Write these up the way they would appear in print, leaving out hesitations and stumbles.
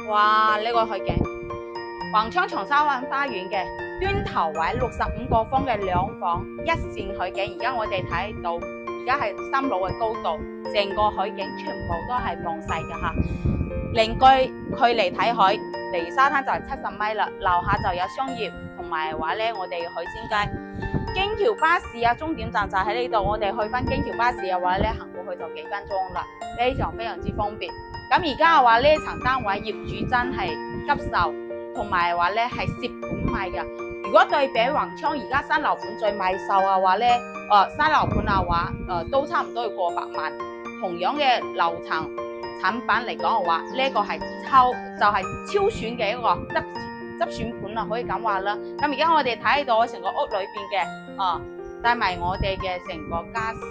哇！呢個海景，橫昌長沙灣花園嘅端頭位65個方嘅兩房一線海景，而家我哋睇到，而家係3樓嘅高度，成個海景全部都係望晒嘅吓。鄰居距離睇海，離沙灘就係70米啦，樓下就有商業同埋話咧，我哋海鮮街。京橋巴士啊，終點站就喺呢度，我哋去翻京橋巴士嘅話咧，行過去就幾分鐘啦，非常之方便。咁而家嘅話呢層單位業主真係急售，同埋話咧係蝕本賣嘅。如果對比橫昌而家新樓盤最賣售嘅話咧，新樓盤嘅話，都差唔多要過百萬。同樣嘅樓層產品嚟講嘅話，呢個係超選嘅一個執選盤啦，可以咁話啦。咁而家我哋睇到成個屋裏邊嘅，帶埋我哋嘅成個家私，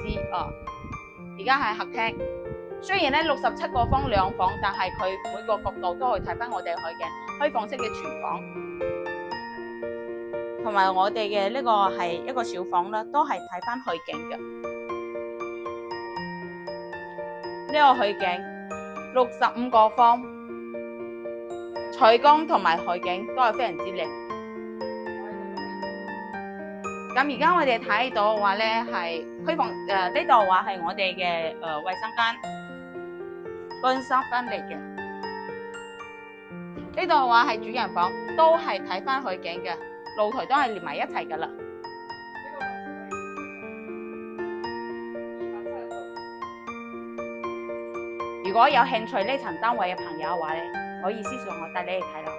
而家係客廳。雖然咧67個方兩房，但係佢每個角度都可以睇翻我哋海景，開放式嘅廚房，同埋我哋嘅呢個係一個小房啦，都係睇翻海景嘅。呢個海景65個方，採光同埋海景都係非常之靚。咁而家我哋睇到話咧係開放，呢度話係我哋嘅衛生間。乾濕分離嘅，呢度話係主人房，都係睇翻海景嘅，露台都係連埋一齊噶啦。如果有興趣呢層單位嘅朋友嘅話咧，可以私信我帶你去睇樓。